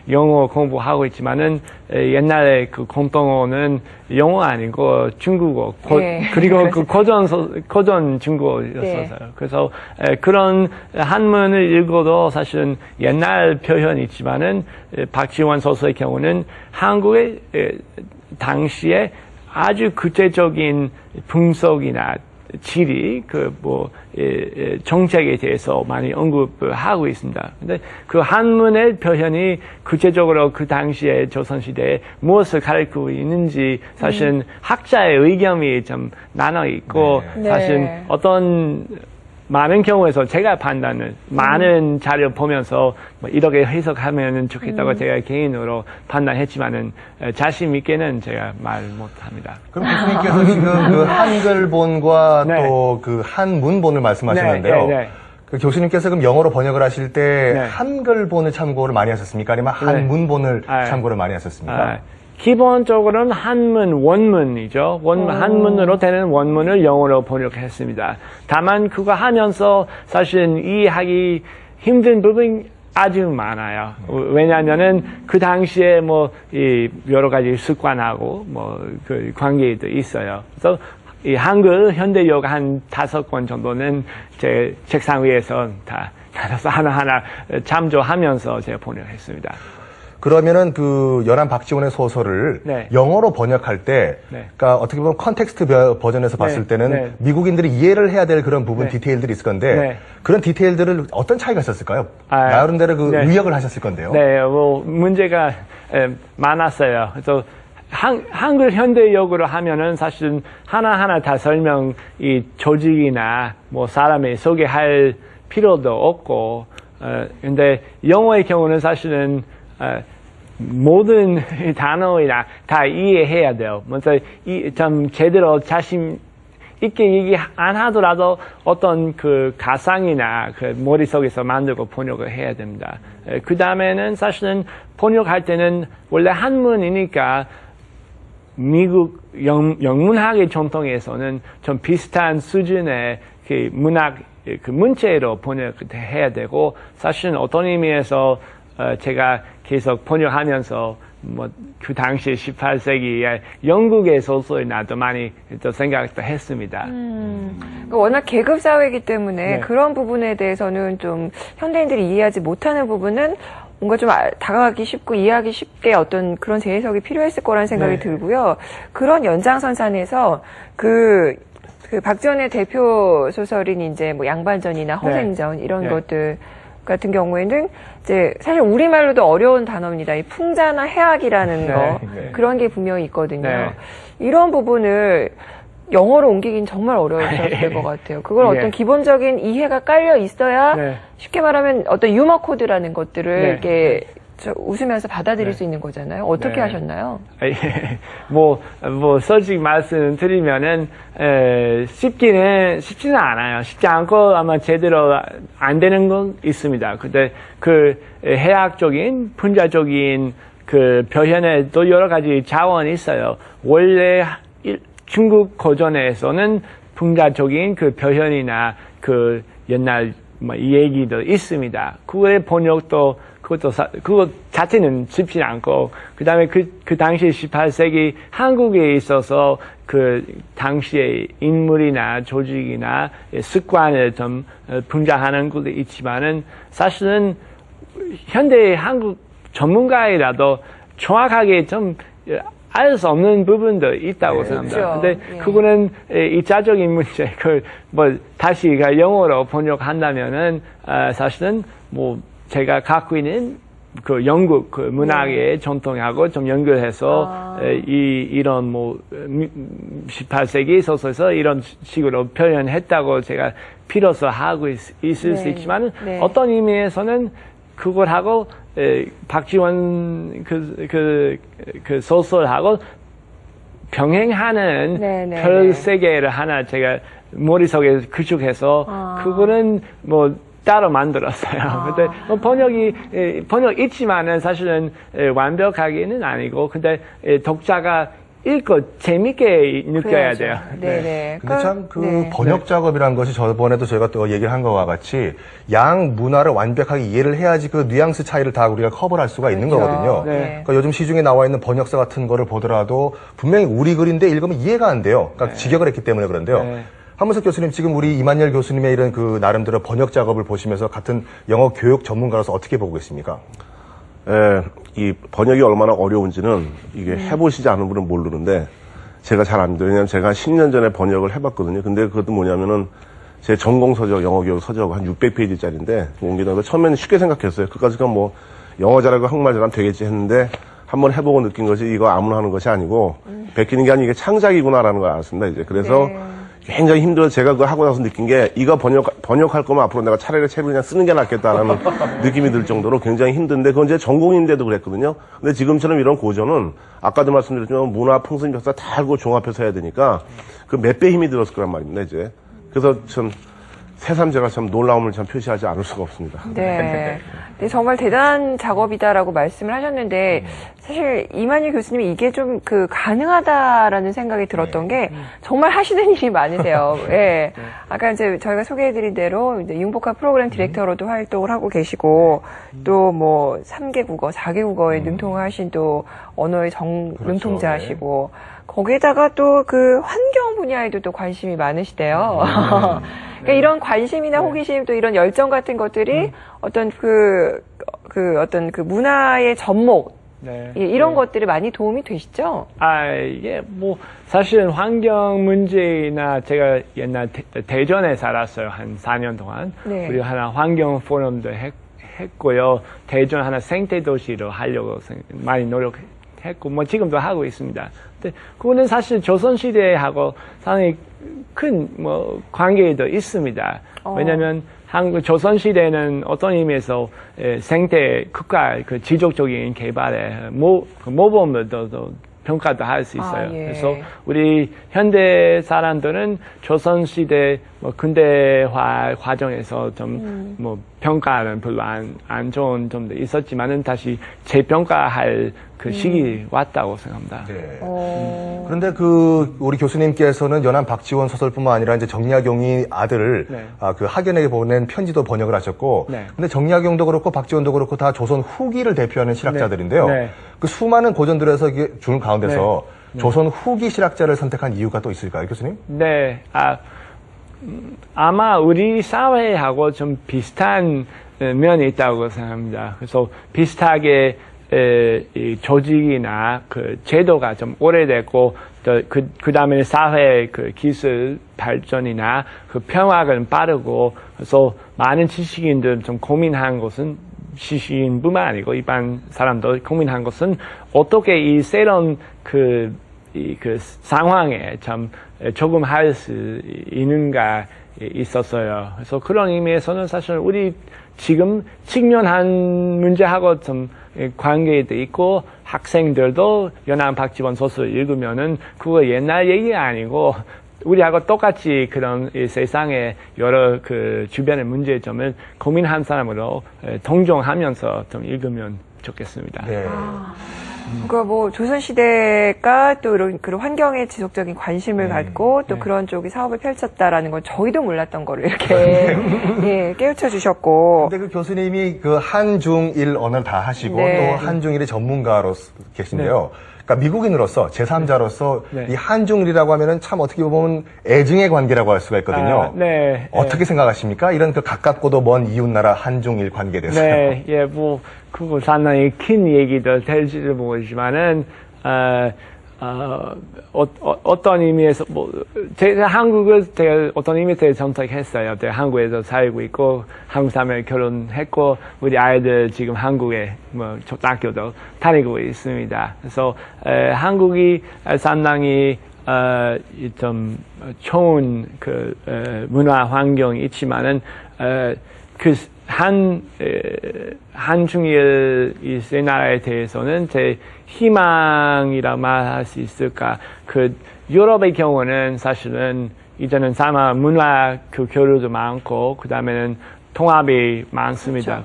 영어 공부하고 있지만은 옛날에 그 공통어는 영어 아니고 중국어 그리고 그 고전 중국어였었어요. 그래서 그런 한문을 읽어도 사실은 옛날 표현이 있지만은 박지원 소설의 경우는 한국의 당시에 아주 구체적인 분석이나 지리, 정책에 대해서 많이 언급을 하고 있습니다. 근데 그 한문의 표현이 구체적으로 그 당시에 조선시대에 무엇을 가리키고 있는지 사실은 학자의 의견이 좀 나눠 있고, 사실 어떤 많은 경우에서 제가 판단을 많은 자료 보면서 뭐 이렇게 해석하면 좋겠다고 제가 개인으로 판단했지만은 자신 있게는 제가 말 못합니다. 그럼 교수님께서 지금 그 한글본과 또 그 한문본을 말씀하시는데요. 그 교수님께서 그럼 영어로 번역을 하실 때 한글본을 참고를 많이 하셨습니까? 아니면 한문본을 참고를 많이 하셨습니까? 기본적으로는 한문 원문이죠. 한문으로 되는 원문을 영어로 번역했습니다. 다만 그거 하면서 사실은 이해하기 힘든 부분이 아주 많아요. 왜냐하면은 그 당시에 여러 가지 습관하고 그 관계도 있어요. 그래서 이 한글 현대역 한 5권 정도는 제 책상 위에서 다 하나하나 참조하면서 제가 번역했습니다. 그러면은 그 연안 박지원의 소설을 영어로 번역할 때, 그러니까 어떻게 보면 컨텍스트 버전에서 봤을 때는 미국인들이 이해를 해야 될 그런 부분 디테일들이 있을 건데 그런 디테일들을 어떤 차이가 있었을까요? 나름대로 그 의역을 하셨을 건데요. 문제가 많았어요. 그래서 한글 현대역으로 하면은 사실은 하나하나 다 설명, 이 조직이나 사람을 소개할 필요도 없고, 근데 영어의 경우는 사실은 모든 단어이나 다 이해해야 돼요. 먼저 좀 제대로 자신 있게 얘기 안 하더라도 어떤 그 가상이나 그 머릿속에서 만들고 번역을 해야 됩니다. 그 다음에는 사실은 번역할 때는 원래 한문이니까 미국 영문학의 전통에서는 좀 비슷한 수준의 그 문학, 그 문체로 번역을 해야 되고, 사실은 어떤 의미에서 제가 계속 번역하면서 그 당시 18세기에 영국의 소설이 나도 많이 또 생각도 했습니다. 워낙 계급 사회이기 때문에 그런 부분에 대해서는 좀 현대인들이 이해하지 못하는 부분은 뭔가 좀 다가가기 쉽고 이해하기 쉽게 어떤 그런 재해석이 필요했을 거라는 생각이 들고요. 그런 연장선상에서 그 박지원의 대표 소설인 이제 양반전이나 허생전 이런 것들 같은 경우에는 이제 사실 우리말로도 어려운 단어입니다. 이 풍자나 해악이라는 거 그런 게 분명히 있거든요. 이런 부분을 영어로 옮기긴 정말 어려웠을 것 같아요. 그걸 어떤 기본적인 이해가 깔려 있어야 쉽게 말하면 어떤 유머 코드라는 것들을 이렇게 웃으면서 받아들일 수 있는 거잖아요. 어떻게 하셨나요? 솔직히 말씀드리면은, 쉽지는 않아요. 쉽지 않고 아마 제대로 안 되는 건 있습니다. 근데 그 해학적인, 풍자적인 그 표현에도 여러 가지 자원이 있어요. 원래 중국 고전에서는 풍자적인 그 표현이나 그 옛날 얘기도 있습니다. 그거의 번역도 그거 자체는 쉽지 않고, 그 다음에 그 당시 18세기 한국에 있어서 그 당시의 인물이나 조직이나 습관을 좀 풍자하는 것도 있지만은 사실은 현대 한국 전문가이라도 정확하게 좀 알 수 없는 부분도 있다고 생각합니다. 근데 그거는 이차적인 문제, 다시 영어로 번역한다면 사실은 제가 갖고 있는 그 영국 그 문학의 전통하고 좀 연결해서 이런 18세기 소설에서 이런 식으로 표현했다고 제가 비로소 하고 있을 수 있지만 어떤 의미에서는 그걸 하고 박지원 그 소설하고 병행하는 별 세계를 하나 제가 머릿속에 구축해서 그거는 따로 만들었어요. 근데 번역 있지만은 사실은 완벽하게는 아니고, 근데 독자가 읽고 재밌게 느껴야 그래야죠. 돼요. 네네. 근데 참 그 번역 작업이라는 것이 저번에도 저희가 또 얘기를 한 것과 같이 양 문화를 완벽하게 이해를 해야지 그 뉘앙스 차이를 다 우리가 커버를 할 수가 있는 거거든요. 그러니까 요즘 시중에 나와 있는 번역서 같은 거를 보더라도 분명히 우리 글인데 읽으면 이해가 안 돼요. 그러니까 직역을 했기 때문에 그런데요. 한문석 교수님, 지금 우리 이만열 교수님의 이런 그 나름대로 번역 작업을 보시면서 같은 영어 교육 전문가로서 어떻게 보고 계십니까? 이 번역이 얼마나 어려운지는 이게 해보시지 않은 분은 모르는데 제가 잘 압니다. 왜냐하면 제가 10년 전에 번역을 해봤거든요. 근데 그것도 뭐냐면은 제 전공 서적, 영어 교육 서적 한 600페이지짜리인데 옮기다 가 처음에는 쉽게 생각했어요. 그까짓 건 뭐 영어 잘하고 한국말 잘하면 되겠지 했는데 한번 해보고 느낀 것이 이거 아무나 하는 것이 아니고 베끼는 게 아니고 이게 창작이구나라는 걸 알았습니다. 이제 그래서 굉장히 힘들어서 제가 그거 하고 나서 느낀 게 이거 번역할 거면 앞으로 내가 차라리 책을 그냥 쓰는 게 낫겠다라는 느낌이 들 정도로 굉장히 힘든데 그건 제 전공인데도 그랬거든요. 근데 지금처럼 이런 고전은 아까도 말씀드렸지만 문화, 풍습, 역사 다 알고 종합해서 해야 되니까 그 몇 배 힘이 들었을 거란 말입니다, 이제. 그래서 참 새삼 제가 참 놀라움을 참 표시하지 않을 수가 없습니다. 네. 네, 정말 대단한 작업이다라고 말씀을 하셨는데, 사실 이만희 교수님이 이게 좀 가능하다라는 생각이 들었던 게, 정말 하시는 일이 많으세요. 예. 아까 이제 저희가 소개해드린 대로, 이제 융복합 프로그램 디렉터로도 활동을 하고 계시고, 또 뭐, 3개 국어, 4개 국어에 능통하신 또 언어의 능통자시고, 거기에다가 또 환경 분야에도 또 관심이 많으시대요. 그러니까 이런 관심이나 호기심 또 이런 열정 같은 것들이 어떤 어떤 문화의 접목 이런 것들이 많이 도움이 되시죠? 이게 뭐 사실은 환경 문제나 제가 옛날 대전에 살았어요. 한 4년 동안. 우리 하나 환경 포럼도 했고요. 대전 하나 생태 도시로 하려고 많이 노력했고 뭐 지금도 하고 있습니다. 근데 그거는 사실 조선시대하고 상당히 큰 관계도 있습니다. 왜냐하면 조선시대는 어떤 의미에서 생태 국가 지속적인 개발에 모범을 더 평가도 할 수 있어요. 그래서 우리 현대 사람들은 조선시대 근대화 과정에서 좀 평가는 별로 안 좋은 점도 있었지만은 다시 재평가할 시기 왔다고 생각합니다. 그런데 우리 교수님께서는 연안 박지원 소설뿐만 아니라 이제 정약용이 아들을 학연에게 보낸 편지도 번역을 하셨고, 근데 정약용도 그렇고 박지원도 그렇고 다 조선 후기를 대표하는 실학자들인데요. 그 수많은 고전들에서 준 가운데서 조선 후기 실학자를 선택한 이유가 또 있을까요, 교수님? 네. 아마 우리 사회하고 좀 비슷한 면이 있다고 생각합니다. 그래서 비슷하게 이 조직이나 제도가 좀 오래됐고 또 그 다음에 사회 기술 발전이나 평화가 빠르고 그래서 많은 지식인들 좀 고민한 것은 지식인뿐만 아니고 일반 사람도 고민한 것은 어떻게 이 새로운 상황에 참 조금 할 수 있는가 있었어요. 그래서 그런 의미에서는 사실 우리 지금 직면한 문제하고 좀 관계도 있고 학생들도 연안 박지원 소설 읽으면은 그거 옛날 얘기가 아니고 우리하고 똑같이 그런 이 세상의 여러 주변의 문제점을 고민한 사람으로 동정하면서 좀 읽으면 좋겠습니다. 그러니까 조선시대가 또 그런 환경에 지속적인 관심을 갖고 또 그런 쪽이 사업을 펼쳤다라는 건 저희도 몰랐던 거를 이렇게 깨우쳐 주셨고. 근데 교수님이 한중일 언어를 다 하시고 또 한중일의 전문가로 계신데요. 그러니까 미국인으로서 제3자로서 이 한중일이라고 하면은 참 어떻게 보면 애증의 관계라고 할 수가 있거든요. 어떻게 생각하십니까? 이런 가깝고도 먼 이웃나라 한중일 관계에 대해서요. 그거 상당히 긴 얘기도 될지도 모르지만은 어떤 의미에서 제가 한국을 어떤 의미에서 선택했어요. 제가 한국에서 살고 있고 한국 사람을 결혼했고 우리 아이들 지금 한국에 초등학교도 다니고 있습니다. 그래서 한국이 상당히 좀 좋은 문화 환경이 있지만은 한중일 이 세 나라에 대해서는 제 희망이라 말할 수 있을까? 유럽의 경우는 사실은 이제는 문화 교류도 많고, 그 다음에는 통합이 많습니다.